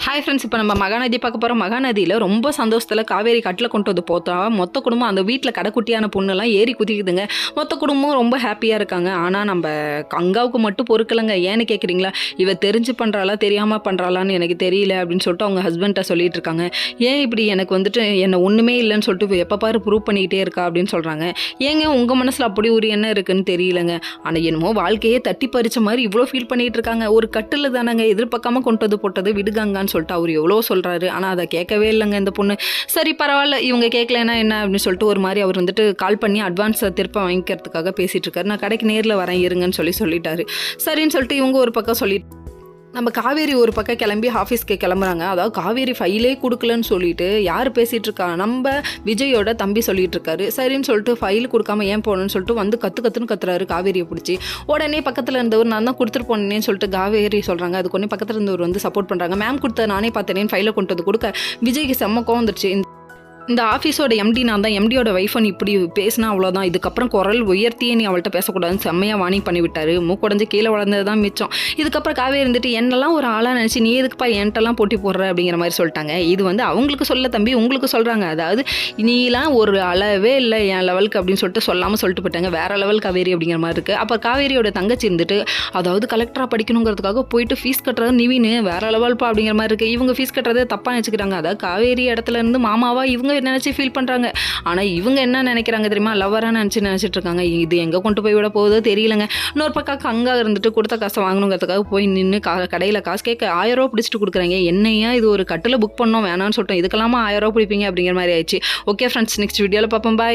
Hi friends, இப்போ நம்ம மகாநதி பார்க்க போகிறோம். மகாநதியில் ரொம்ப சந்தோஷத்தில் காவேரி கட்டில் கொண்டு வந்து போத்தா மொத்த குடும்பம் அந்த வீட்டில் கடைக்குட்டியான பொண்ணுலாம் ஏறி குதிக்குதுங்க. மொத்த குடும்பம் ரொம்ப ஹாப்பியாக இருக்காங்க. ஆனால் நம்ம கங்காவுக்கு மட்டும் பொறுக்கலைங்க. ஏன்னு கேட்குறீங்களா? இவ தெரிஞ்சு பண்ணுறாளா தெரியாமல் பண்ணுறாளான்னு எனக்கு தெரியல அப்படின்னு சொல்லிட்டு அவங்க ஹஸ்பண்ட்டை சொல்லிட்டு இருக்காங்க. ஏன் இப்படி எனக்கு வந்துட்டு என்ன ஒன்றுமே இல்லைன்னு சொல்லிட்டு எப்போ பாரு ப்ரூவ் பண்ணிக்கிட்டே இருக்கா அப்படின்னு சொல்கிறாங்க. ஏங்க உங்கள் மனசில் அப்படி ஒரு என்ன இருக்குன்னு தெரியலங்க. ஆனால் என்னமோ வாழ்க்கையே தட்டி பறித்த மாதிரி இவ்வளோ ஃபீல் பண்ணிகிட்டு இருக்காங்க. ஒரு கட்டில் தானங்க எதிர்பார்க்காம கொண்டு வந்து போட்டது விடுகாங்கன்னு சொல்லிட்டு அவர் எவ்வளோ சொல்கிறாரு. ஆனால் அதை கேட்கவே இல்லைங்க இந்த பொண்ணு. சரி பரவாயில்ல, இவங்க கேட்கலன்னா என்ன அப்படின்னு சொல்லிட்டு ஒரு மாதிரி அவர் வந்துட்டு கால் பண்ணி அட்வான்ஸை திருப்ப வாங்கிக்கிறதுக்காக பேசிகிட்டு இருக்காரு. நான் கடைக்கு நேரில் வரேன் இருங்கன்னு சொல்லிட்டாரு. சரின்னு சொல்லிட்டு இவங்க ஒரு பக்கம் சொல்லிட்டு நம்ம காவேரி ஒரு பக்கம் கிளம்பி ஆஃபீஸ்க்கு கிளம்புறாங்க. அதாவது காவேரி ஃபைலே கொடுக்கலன்னு சொல்லிட்டு யார் பேசிகிட்டு இருக்கா? நம்ம விஜயோட தம்பி சொல்லிட்டு இருக்காரு. சரின்னு சொல்லிட்டு ஃபைல் கொடுக்காம ஏன் போகணும்னு சொல்லிட்டு வந்து கத்துன்னு கத்துறாரு காவேரியை பிடிச்சி. உடனே பக்கத்தில் இருந்தவர் நான் தான் கொடுத்துட்டு போனேன்னு சொல்லிட்டு காவேரி சொல்கிறாங்க. அதுக்கு ஒன்றே பக்கத்தில் இருந்தவர் வந்து சப்போர்ட் பண்ணுறாங்க. மேம் கொடுத்த நானே பார்த்தேனேன்னு ஃபைலை கொண்டு வந்து கொடுக்க விஜய்க்கு செம்ம கோவம் வந்துருச்சு. இந்த ஆஃபீஸோட எம்டி நான் தான், எம்டியோட வைஃபை நீ இப்படி பேசினா அவ்வளோதான், இதுக்கப்புறம் குரல் உயர்த்தியே நீ அவள்கிட்ட பேசக்கூடாதுன்னு செம்மையாக வார்னிங் பண்ணி விட்டாரு. மூக்குடைஞ்சு கீழே வளர்ந்தது தான் மிச்சம். இதுக்கப்புறம் காவேரி இருந்துட்டு என்னெல்லாம் ஒரு ஆளாக நினச்சி நீ எதுக்குப்பா என்கிட்டலாம் போட்டி போடுற அப்படிங்கிற மாதிரி சொல்லிட்டாங்க. இது வந்து அவங்களுக்கு சொல்ல தம்பி உங்களுக்கு சொல்கிறாங்க. அதாவது நீலாம் ஒரு அளவே இல்லை என் லெவலுக்கு அப்படின்னு சொல்லிட்டு சொல்லாமல் சொல்லிட்டு போயிட்டாங்க. வேற லெவல் காவேரி அப்படிங்கிற மாதிரி இருக்குது. அப்போ காவேரியோட தங்கச்சி இருந்துட்டு அதாவது கலெக்டராக படிக்கணுங்கிறதுக்காக போயிட்டு ஃபீஸ் கட்டுறது நிவின்னு வேற லெவல்ப்பா அப்படிங்கிற மாதிரி இருக்குது. இவங்க ஃபீஸ் கட்டுறதே தப்பாக நினச்சிக்கிறாங்க. அதாவது காவேரி இடத்துல இருந்து மாமாவா இவங்க நினச்சி ஃபீல் பண்ணுறாங்க. ஆனால் இவங்க என்ன நினைக்கிறாங்க தெரியுமா? லவ்வராக நினச்சிட்டு இருக்காங்க. இது எங்கே கொண்டு போய் விட போகுதோ தெரியலங்க. இன்னொரு பக்கம் அங்கே இருந்துட்டு கொடுத்த காசை வாங்கணுங்கிறதுக்காக போய் நின்று கடையில் காசு கேட்க 1000 ரூபா பிடிச்சிட்டு கொடுக்குறாங்க. என்னையா இது ஒரு கட்டில் புக் பண்ணோம் வேணான்னு சொல்லிட்டோம், இதுக்கெல்லாமா 1000 ரூபா பிடிப்பீங்க அப்படிங்கிற மாதிரி ஆயிடுச்சு. ஓகே ஃப்ரெண்ட்ஸ், நெக்ஸ்ட் வீடியோவில் பார்ப்போம். பாய்.